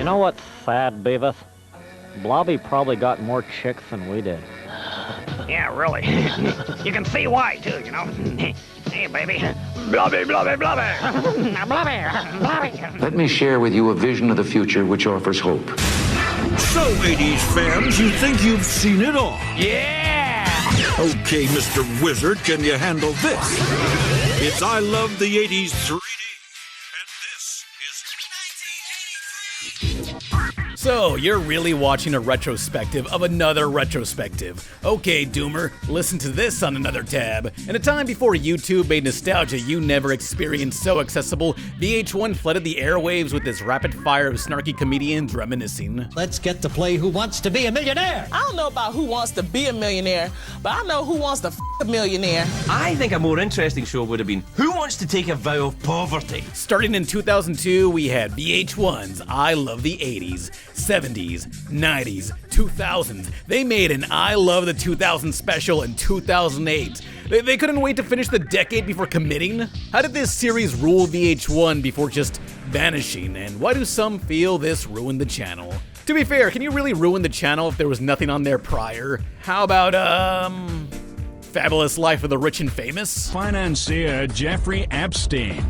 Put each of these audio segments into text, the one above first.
You know what's sad, Beavis? Blobby probably got more chicks than we did. Yeah, really. You can see why, too, you know. Hey, baby. Blobby, blobby, blobby. Blobby, blobby. Let me share with you a vision of the future which offers hope. So, 80s fans, you think you've seen it all? Yeah! Okay, Mr. Wizard, can you handle this? It's I Love the 80s 3D, and this is 1983. So, you're really watching a retrospective of another retrospective. Okay, Doomer, listen to this on another tab. In a time before YouTube made nostalgia you never experienced so accessible, VH1 flooded the airwaves with this rapid fire of snarky comedians reminiscing. Let's get to play Who Wants to Be a Millionaire? I don't know about Who Wants to Be a Millionaire, but I know Who Wants to F a Millionaire. I think a more interesting show would have been Who Wants to Take a Vow of Poverty? Starting in 2002, we had VH1's I Love the 80s, 70s, 90s, 2000s. They made an I Love the 2000 special in 2008. They couldn't wait to finish the decade before committing? How did this series rule VH1 before just vanishing? And why do some feel this ruined the channel? To be fair, can you really ruin the channel if there was nothing on there prior? How about, Fabulous Life of the Rich and Famous? Financier Jeffrey Epstein.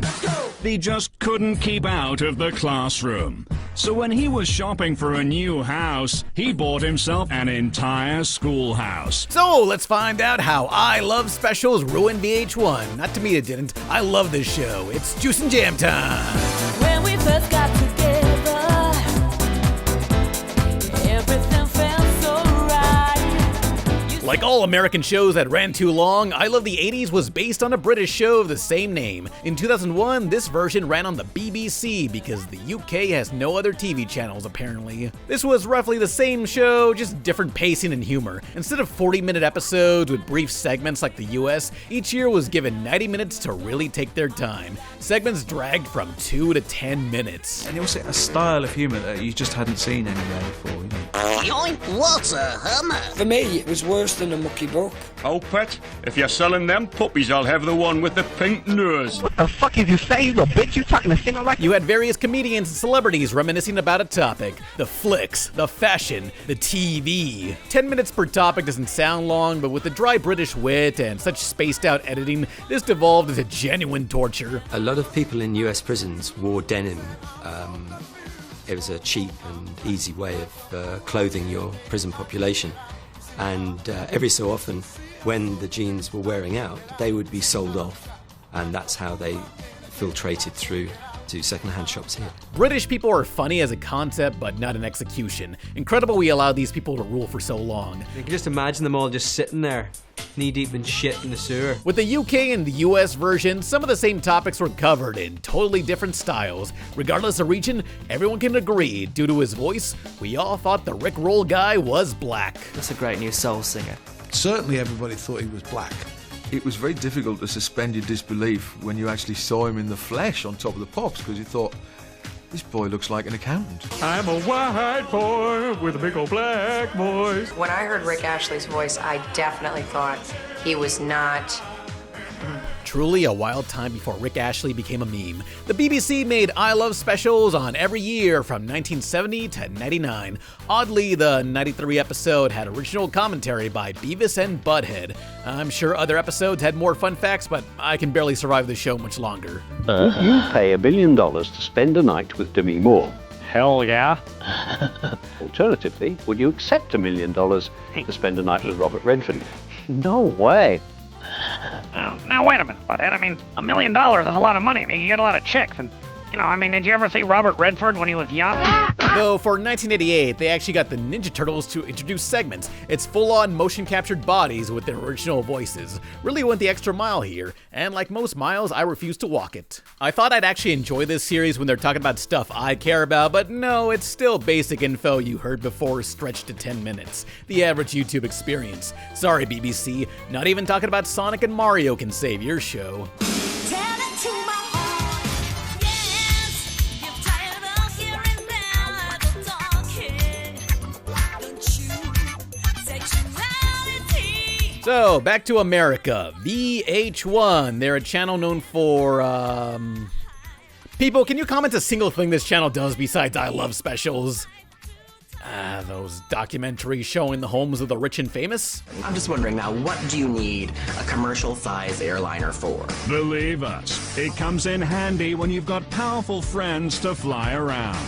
He just couldn't keep out of the classroom. So when he was shopping for a new house, he bought himself an entire schoolhouse. So let's find out how I Love Specials ruined VH1. Not to me it didn't. I love this show. It's Juice and Jam time. When we first got together, everything felt so right. Like all American shows that ran too long, I Love the 80s was based on a British show of the same name. In 2001, this version ran on the BBC because the UK has no other TV channels apparently. This was roughly the same show, just different pacing and humor. Instead of 40-minute episodes with brief segments like the US, each year was given 90 minutes to really take their time. Segments dragged from 2 to 10 minutes. And it was a style of humour that you just hadn't seen anywhere before, you know. What's a Hummer? For me, it was worse than a mucky buck. Oh, pet, if you're selling them puppies, I'll have the one with the pink nose. What the fuck is you saying, you little bitch? You talking to singer like... You had various comedians and celebrities reminiscing about a topic. The flicks, the fashion, the TV. 10 minutes per topic doesn't sound long, but with the dry British wit and such spaced out editing, this devolved into genuine torture. A lot of people in US prisons wore denim. It was a cheap and easy way of clothing your prison population. And every so often, when the jeans were wearing out, they would be sold off. And that's how they filtrated through to second-hand shops here. British people are funny as a concept, but not in execution. Incredible we allowed these people to rule for so long. You can just imagine them all just sitting there, knee-deep in shit in the sewer. With the UK and the US version, some of the same topics were covered in totally different styles. Regardless of region, everyone can agree, due to his voice, we all thought the Rick Roll guy was black. That's a great new soul singer. Certainly everybody thought he was black. It was very difficult to suspend your disbelief when you actually saw him in the flesh on Top of the Pops, because you thought, this boy looks like an accountant. I'm a white boy with a big old black voice. When I heard Rick Ashley's voice, I definitely thought he was not... Truly a wild time before Rick Ashley became a meme. The BBC made I Love specials on every year from 1970 to 99. Oddly, the 93 episode had original commentary by Beavis and Butthead. I'm sure other episodes had more fun facts, but I can barely survive the show much longer. Would you pay $1 million to spend a night with Demi Moore? Hell yeah. Alternatively, would you accept $1 million to spend a night with Robert Redford? No way. Now, wait a minute, Butthead. I mean, $1 million is a lot of money. I mean, you get a lot of chicks. And, you know, I mean, did you ever see Robert Redford when he was young? Though for 1988, they actually got the Ninja Turtles to introduce segments. It's full-on motion-captured bodies with their original voices. Really went the extra mile here, and like most miles, I refuse to walk it. I thought I'd actually enjoy this series when they're talking about stuff I care about, but no, it's still basic info you heard before stretched to 10 minutes. The average YouTube experience. Sorry, BBC, not even talking about Sonic and Mario can save your show. So, back to America. VH1. They're a channel known for, People, can you comment a single thing this channel does besides I Love Specials? Those documentaries showing the homes of the rich and famous? I'm just wondering now, what do you need a commercial-size airliner for? Believe us, it comes in handy when you've got powerful friends to fly around.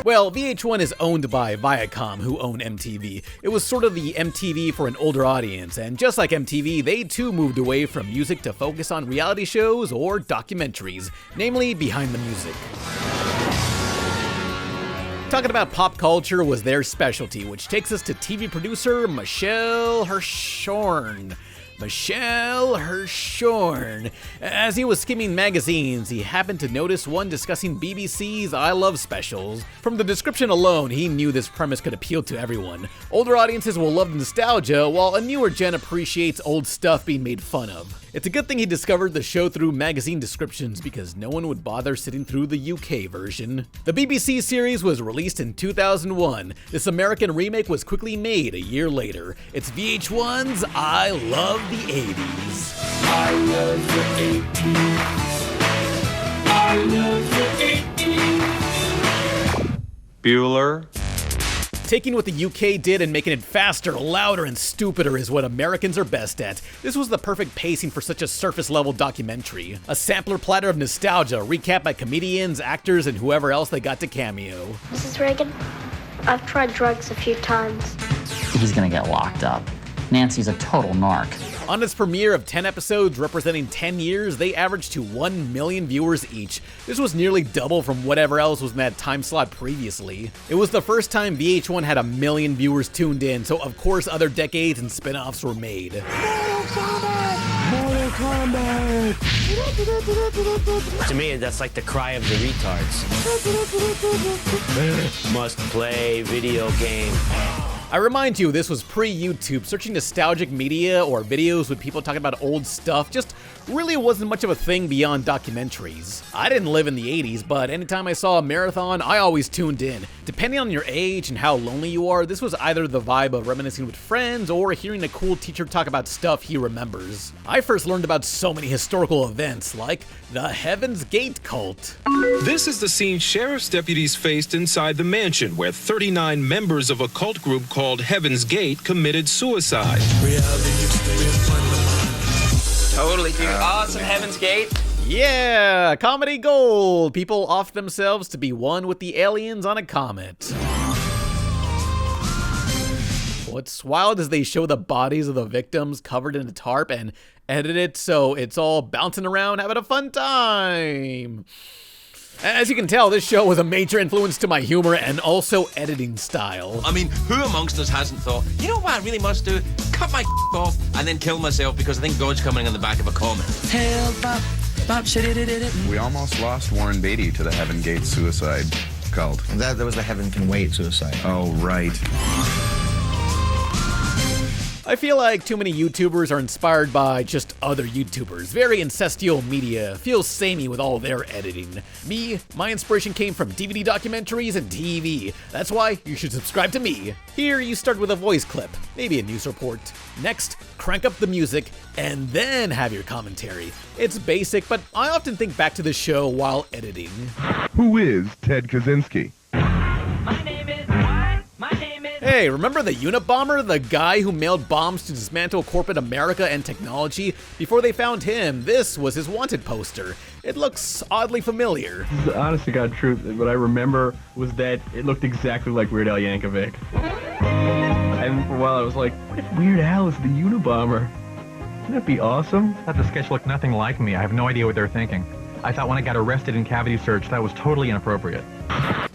Well, VH1 is owned by Viacom, who own MTV. It was sort of the MTV for an older audience, and just like MTV, they too moved away from music to focus on reality shows or documentaries, namely Behind the Music. Talking about pop culture was their specialty, which takes us to TV producer Michelle Hirschhorn. As he was skimming magazines, he happened to notice one discussing BBC's I Love specials. From the description alone, he knew this premise could appeal to everyone. Older audiences will love the nostalgia, while a newer gen appreciates old stuff being made fun of. It's a good thing he discovered the show through magazine descriptions, because no one would bother sitting through the UK version. The BBC series was released in 2001. This American remake was quickly made a year later. It's VH1's I Love the 80s. I love the 80s. I love the 80s. Bueller. Taking what the UK did and making it faster, louder, and stupider is what Americans are best at. This was the perfect pacing for such a surface-level documentary. A sampler platter of nostalgia, recapped by comedians, actors, and whoever else they got to cameo. Mrs. Reagan, I've tried drugs a few times. He's gonna get locked up. Nancy's a total narc. On its premiere of 10 episodes representing 10 years, they averaged to 1 million viewers each. This was nearly double from whatever else was in that time slot previously. It was the first time VH1 had 1 million viewers tuned in, so of course other decades and spin-offs were made. Mortal Kombat! To me, that's like the cry of the retards. Must play video game. I remind you, this was pre-YouTube. Searching nostalgic media or videos with people talking about old stuff just really wasn't much of a thing beyond documentaries. I didn't live in the 80s, but anytime I saw a marathon, I always tuned in. Depending on your age and how lonely you are, this was either the vibe of reminiscing with friends or hearing a cool teacher talk about stuff he remembers. I first learned about so many historical events, like the Heaven's Gate cult. This is the scene sheriff's deputies faced inside the mansion, where 39 members of a cult group called Heaven's Gate committed suicide. Totally, dude. Awesome, Heaven's Gate. Yeah, comedy gold. People off themselves to be one with the aliens on a comet. What's wild is they show the bodies of the victims covered in a tarp and edit it so it's all bouncing around having a fun time. As you can tell, this show was a major influence to my humor and also editing style. I mean, who amongst us hasn't thought, you know what I really must do? Cut my off and then kill myself because I think God's coming on the back of a comet. We almost lost Warren Beatty to the Heaven Gate suicide cult. That was the Heaven Can Wait suicide. Oh, right. I feel like too many YouTubers are inspired by just other YouTubers. Very ancestral media, feels samey with all their editing. Me, my inspiration came from DVD documentaries and TV. That's why you should subscribe to me. Here you start with a voice clip, maybe a news report. Next, crank up the music, and then have your commentary. It's basic, but I often think back to the show while editing. Who is Ted Kaczynski? Hey, remember the Unabomber, the guy who mailed bombs to dismantle corporate America and technology? Before they found him, this was his wanted poster. It looks oddly familiar. The honest to God truth, what I remember was that it looked exactly like Weird Al Yankovic. And for a while I was like, what if Weird Al is the Unabomber? Wouldn't that be awesome? I thought the sketch looked nothing like me. I have no idea what they're thinking. I thought when I got arrested in Cavity Search, that was totally inappropriate.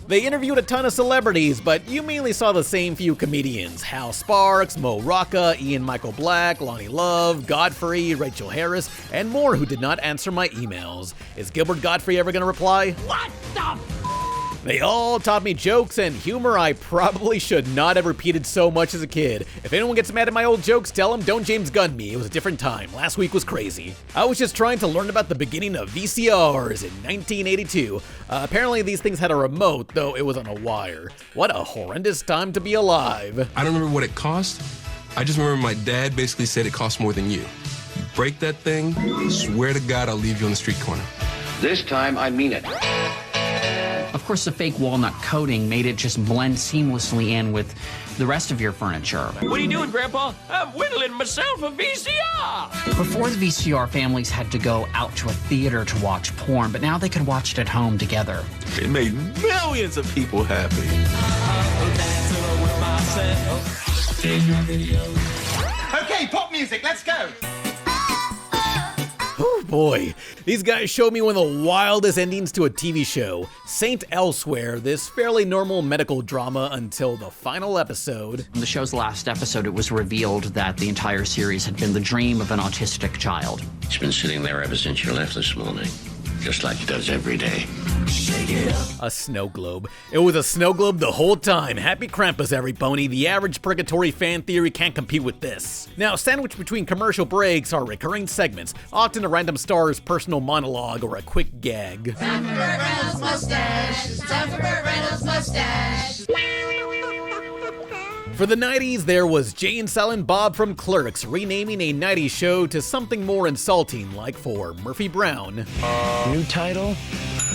They interviewed a ton of celebrities, but you mainly saw the same few comedians. Hal Sparks, Mo Rocca, Ian Michael Black, Lonnie Love, Godfrey, Rachel Harris, and more who did not answer my emails. Is Gilbert Godfrey ever gonna reply? What the They all taught me jokes and humor I probably should not have repeated so much as a kid. If anyone gets mad at my old jokes, tell them don't James Gunn me. It was a different time. Last week was crazy. I was just trying to learn about the beginning of VCRs in 1982. Apparently these things had a remote, though it was on a wire. What a horrendous time to be alive. I don't remember what it cost. I just remember my dad basically said it cost more than you. You break that thing, swear to God I'll leave you on the street corner. This time I mean it. Of course, the fake walnut coating made it just blend seamlessly in with the rest of your furniture. What are you doing, Grandpa? I'm whittling myself a VCR. Before the VCR, families had to go out to a theater to watch porn, but now they could watch it at home together. It made millions of people happy. Okay, pop music, let's go. Oh boy, these guys showed me one of the wildest endings to a TV show. Saint Elsewhere, this fairly normal medical drama until the final episode. In the show's last episode, it was revealed that the entire series had been the dream of an autistic child. It's been sitting there ever since you left this morning, just like it does every day. A snow globe. It was a snow globe the whole time. Happy Krampus, every pony. The average Purgatory fan theory can't compete with this. Now, sandwiched between commercial breaks are recurring segments, often a random star's personal monologue or a quick gag. Time for Burt Reynolds' mustache. It's time for Burt Reynolds' mustache. For the 90s, there was Jay and Silent Bob from Clerks renaming a 90s show to something more insulting, like for Murphy Brown. New title?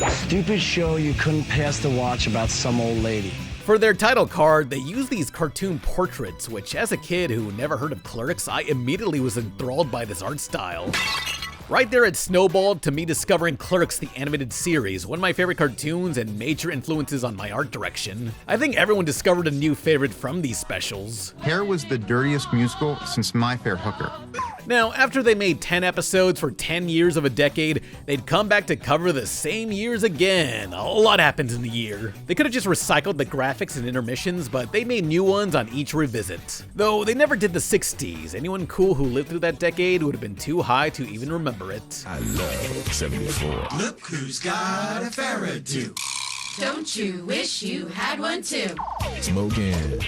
Stupid show you couldn't pass the watch about some old lady. For their title card, they used these cartoon portraits, which as a kid who never heard of Clerks, I immediately was enthralled by this art style. Right there it snowballed to me discovering Clerks, the animated series, one of my favorite cartoons and major influences on my art direction. I think everyone discovered a new favorite from these specials. Hair was the dirtiest musical since My Fair Hooker. Now, after they made 10 episodes for 10 years of a decade, they'd come back to cover the same years again. A lot happens in a year. They could have just recycled the graphics and intermissions, but they made new ones on each revisit. Though they never did the 60s. Anyone cool who lived through that decade would have been too high to even remember it. I love 74. Look who's got a Farradew. Don't you wish you had one too? Smoking.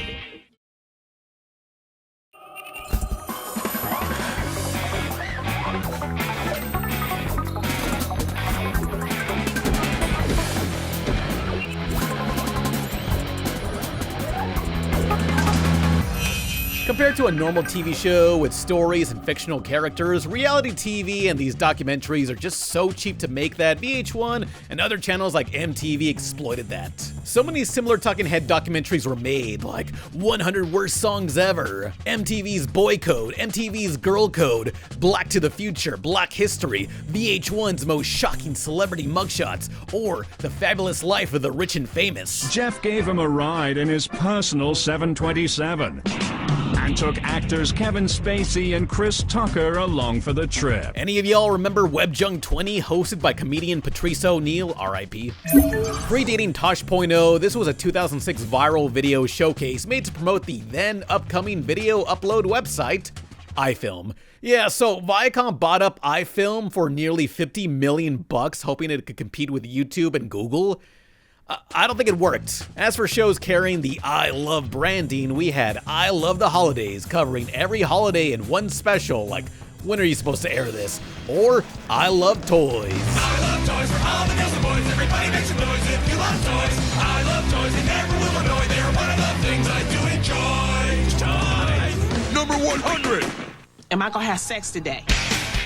Compared to a normal TV show with stories and fictional characters, reality TV and these documentaries are just so cheap to make that VH1 and other channels like MTV exploited that. So many similar talking head documentaries were made, like 100 Worst Songs Ever, MTV's Boy Code, MTV's Girl Code, Black to the Future, Black History, VH1's Most Shocking Celebrity Mugshots, or The Fabulous Life of the Rich and Famous. Jeff gave him a ride in his personal 727. And took actors Kevin Spacey and Chris Tucker along for the trip. Any of y'all remember Web Junk 20, hosted by comedian Patrice O'Neal, R.I.P.? Predating Tosh.0, this was a 2006 viral video showcase made to promote the then upcoming video upload website, iFilm. Yeah, so Viacom bought up iFilm for nearly $50 million, hoping it could compete with YouTube and Google. I don't think it worked. As for shows carrying the I Love branding, we had I Love the Holidays, covering every holiday in one special, like when are you supposed to air this? Or I Love Toys. I love toys for all the girls and boys. Everybody makes some noise if you love toys. I love toys and never will annoy. They're one of the things I do enjoy. Toys. Number 100. Am I gonna have sex today?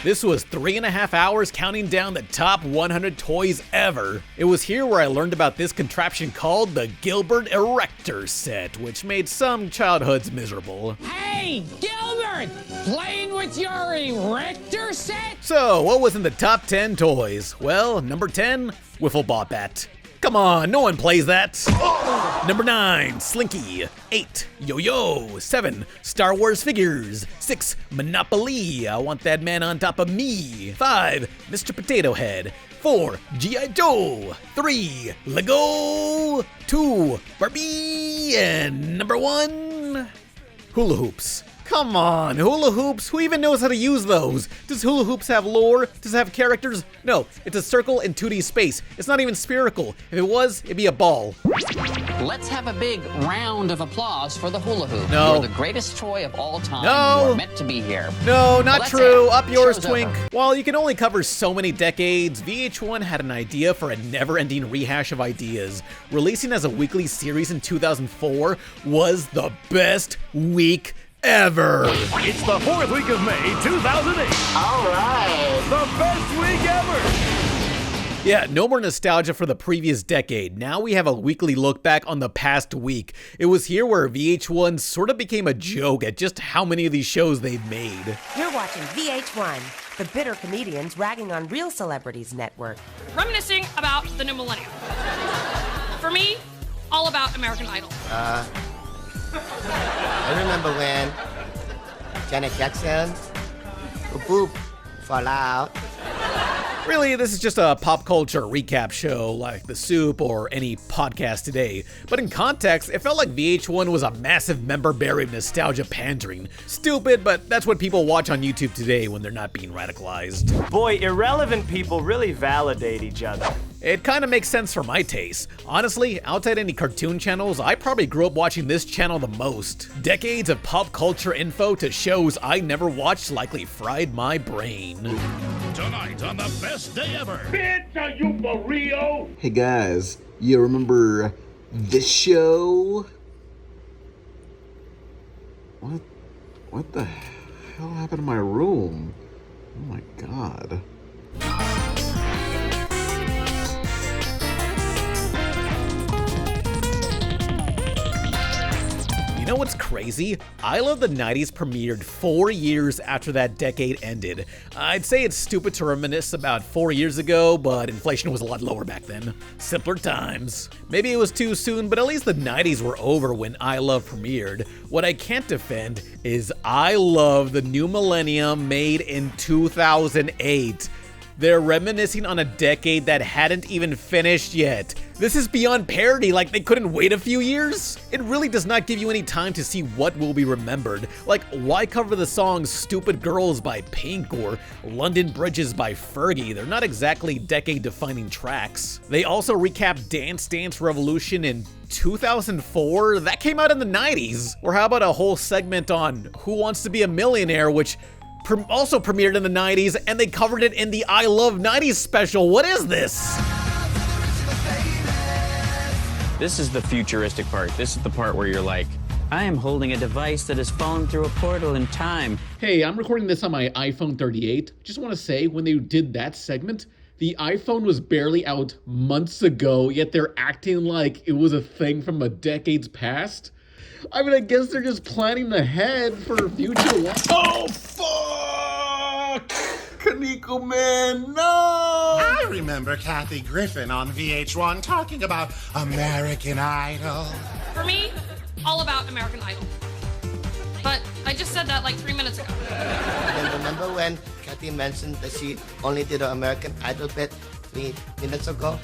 This was 3.5 hours counting down the top 100 toys ever. It was here where I learned about this contraption called the Gilbert Erector Set, which made some childhoods miserable. Hey, Gilbert! Playing with your erector set? So, what was in the top 10 toys? Well, number 10, Wiffle Ball Bat. Come on, no one plays that. Number 9, Slinky. 8, Yo-Yo. 7, Star Wars figures. 6, Monopoly. I want that man on top of me. 5, Mr. Potato Head. 4, G.I. Joe. 3, Lego. 2, Barbie. And number 1, Hula Hoops. Come on, hula hoops? Who even knows how to use those? Does hula hoops have lore? Does it have characters? No, it's a circle in 2D space. It's not even spherical. If it was, it'd be a ball. Let's have a big round of applause for the hula hoop. No. You're the greatest toy of all time. No. You are meant to be here. No, not true. It. Up yours, Show's Twink. over. While you can only cover so many decades, VH1 had an idea for a never-ending rehash of ideas. Releasing as a weekly series in 2004 was the best week ever. It's the 4th week of May, 2008. All right. The best week ever. Yeah, no more nostalgia for the previous decade. Now we have a weekly look back on the past week. It was here where VH1 sort of became a joke at just how many of these shows they've made. You're watching VH1, the bitter comedians ragging on Real Celebrities Network. Reminiscing about the new millennium. For me, all about American Idol. I remember when Janet Jackson, boop, fall out. Really, this is just a pop culture recap show like The Soup or any podcast today. But in context, it felt like VH1 was a massive member berry of nostalgia pandering. Stupid, but that's what people watch on YouTube today when they're not being radicalized. Boy, irrelevant people really validate each other. It kind of makes sense for my taste. Honestly, outside any cartoon channels, I probably grew up watching this channel the most. Decades of pop culture info to shows I never watched likely fried my brain. Tonight on the best day ever. Bitch, are you for real? Hey guys, you remember this show? What the hell happened to my room? Oh my god. You know what's crazy? I Love the 90s premiered 4 years after that decade ended. I'd say it's stupid to reminisce about 4 years ago, but inflation was a lot lower back then. Simpler times. Maybe it was too soon, but at least the 90s were over when I Love premiered. What I can't defend is I Love the New Millennium made in 2008. They're reminiscing on a decade that hadn't even finished yet. This is beyond parody, like they couldn't wait a few years? It really does not give you any time to see what will be remembered. Like, why cover the songs Stupid Girls by Pink or London Bridges by Fergie? They're not exactly decade-defining tracks. They also recapped Dance Dance Revolution in 2004? That came out in the 90s. Or how about a whole segment on Who Wants to Be a Millionaire, which also premiered in the 90s, and they covered it in the I Love 90s special. What is this? This is the futuristic part. This is the part where you're like, I am holding a device that has fallen through a portal in time. Hey, I'm recording this on my iPhone 38. Just want to say, when they did that segment, the iPhone was barely out months ago, yet they're acting like it was a thing from a decade's past. I mean, I guess they're just planning ahead for future. Oh, fuck! Kaneko Man, no! I remember Kathy Griffin on VH1 talking about American Idol. For me, all about American Idol. But I just said that like 3 minutes ago. And remember when Kathy mentioned that she only did an American Idol bit 3 minutes ago?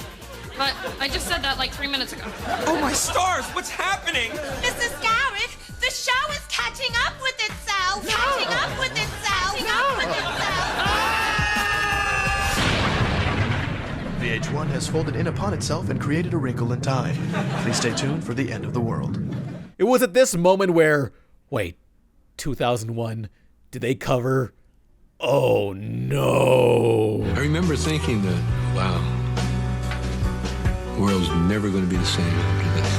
But I just said that like 3 minutes ago. Oh my stars, what's happening? Mrs. Garrick, the show is catching up with itself. Catching up with itself. Catching up with itself. VH1 has folded in upon itself and created a wrinkle in time. Please stay tuned for the end of the world. It was at this moment where, wait, 2001, did they cover? Oh no. I remember thinking that, wow, the world's never going to be the same after this.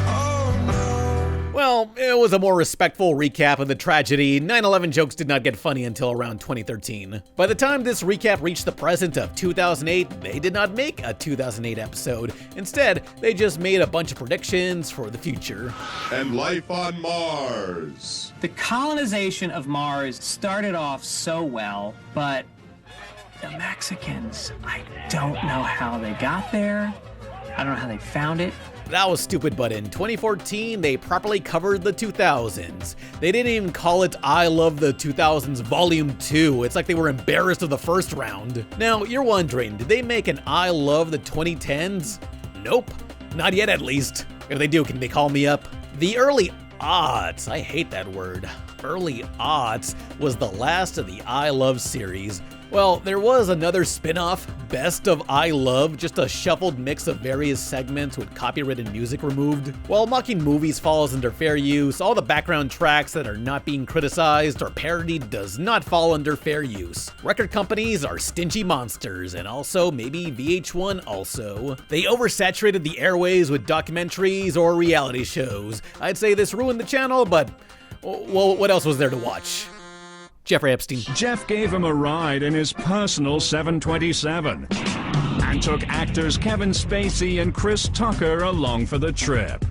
Well, it was a more respectful recap of the tragedy. 9/11 jokes did not get funny until around 2013. By the time this recap reached the present of 2008, they did not make a 2008 episode. Instead, they just made a bunch of predictions for the future. And life on Mars. The colonization of Mars started off so well, but the Mexicans, I don't know how they got there. I don't know how they found it. That was stupid, but in 2014, they properly covered the 2000s. They didn't even call it I Love the 2000s Volume 2. It's like they were embarrassed of the first round. Now, you're wondering, did they make an I Love the 2010s? Nope. Not yet, at least. If they do, can they call me up? The early aughts, I hate that word. Early aughts was the last of the I Love series. Well, there was another spin-off, Best of I Love, just a shuffled mix of various segments with copyrighted music removed. While mocking movies falls under fair use, all the background tracks that are not being criticized or parodied does not fall under fair use. Record companies are stingy monsters, and also maybe VH1 also. They oversaturated the airways with documentaries or reality shows. I'd say this ruined the channel, but well, what else was there to watch? Jeffrey Epstein. Jeff gave him a ride in his personal 727. and took actors Kevin Spacey and Chris Tucker along for the trip.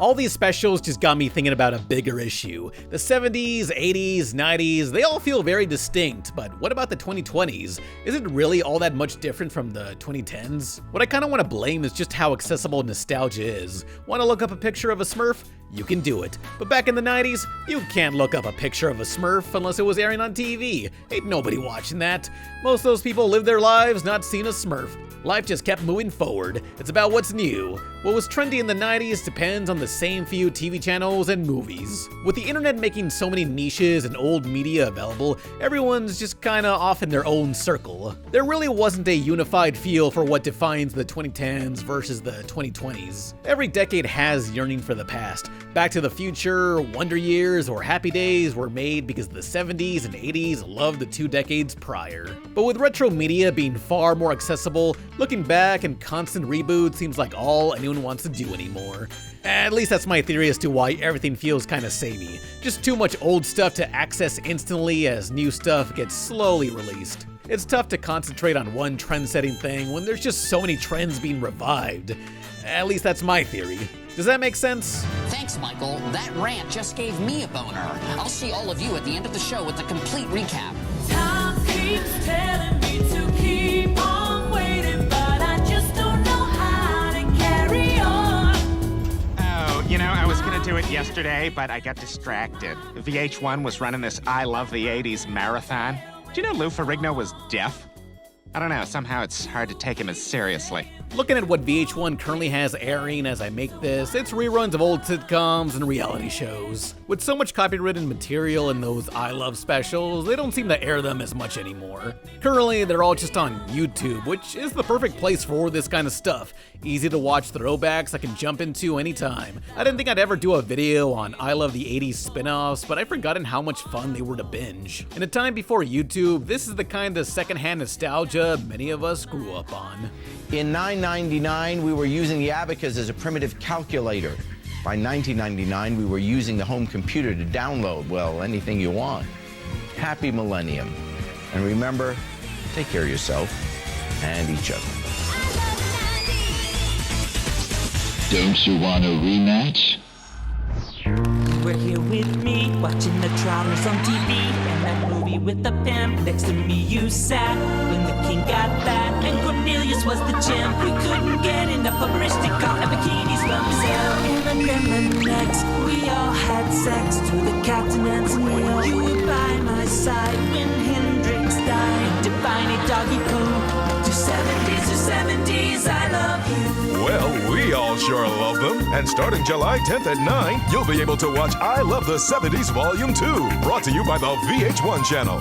All these specials just got me thinking about a bigger issue. The 70s, 80s, 90s, they all feel very distinct, but what about the 2020s? Is it really all that much different from the 2010s? What I kind of want to blame is just how accessible nostalgia is. Want to look up a picture of a Smurf? You can do it. But back in the 90s, you can't look up a picture of a Smurf unless it was airing on TV. Ain't nobody watching that. Most of those people live their lives not seeing a Smurf. Life just kept moving forward. It's about what's new. What was trendy in the 90s depends on the same few TV channels and movies. With the internet making so many niches and old media available, everyone's just kinda off in their own circle. There really wasn't a unified feel for what defines the 2010s versus the 2020s. Every decade has yearning for the past. Back to the Future, Wonder Years, or Happy Days were made because the 70s and 80s loved the 2 decades prior. But with retro media being far more accessible, looking back and constant reboots seems like all anyone wants to do anymore. At least that's my theory as to why everything feels kinda samey. Just too much old stuff to access instantly as new stuff gets slowly released. It's tough to concentrate on one trend-setting thing when there's just so many trends being revived. At least that's my theory. Does that make sense? Thanks, Michael. That rant just gave me a boner. I'll see all of you at the end of the show with the complete recap. Time keeps telling me to keep on waiting, but I just don't know how to carry on. Oh, you know, I was gonna do it yesterday, but I got distracted. VH1 was running this I Love the 80s marathon. Do you know Lou Ferrigno was deaf? I don't know, somehow it's hard to take him as seriously. Looking at what VH1 currently has airing as I make this, it's reruns of old sitcoms and reality shows. With so much copyrighted material in those I Love specials, they don't seem to air them as much anymore. Currently, they're all just on YouTube, which is the perfect place for this kind of stuff. Easy to watch throwbacks I can jump into anytime. I didn't think I'd ever do a video on I Love the 80s spin-offs, but I've forgotten how much fun they were to binge. In a time before YouTube, this is the kind of secondhand nostalgia many of us grew up on. In $9.99, we were using the abacus as a primitive calculator. By $19.99, we were using the home computer to download, well, anything you want. Happy millennium. And remember, take care of yourself and each other. Don't you want a rematch? You were here with me, watching the travelers on TV, and that movie with the pimp. Next to me you sat when the king got that, and Cornelius was the chimp. We couldn't get enough of Aristotle and bikinis from Brazil. In the gremlin next, we all had sex through the captain and Neil. You were by my side when Hendrix died. Define a doggy poo. To 70s, I love you. Well, we all sure love them. And starting July 10th at 9, you'll be able to watch I Love the 70s Volume 2, brought to you by the VH1 channel.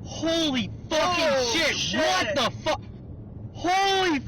Holy fucking shit! What the fuck? Holy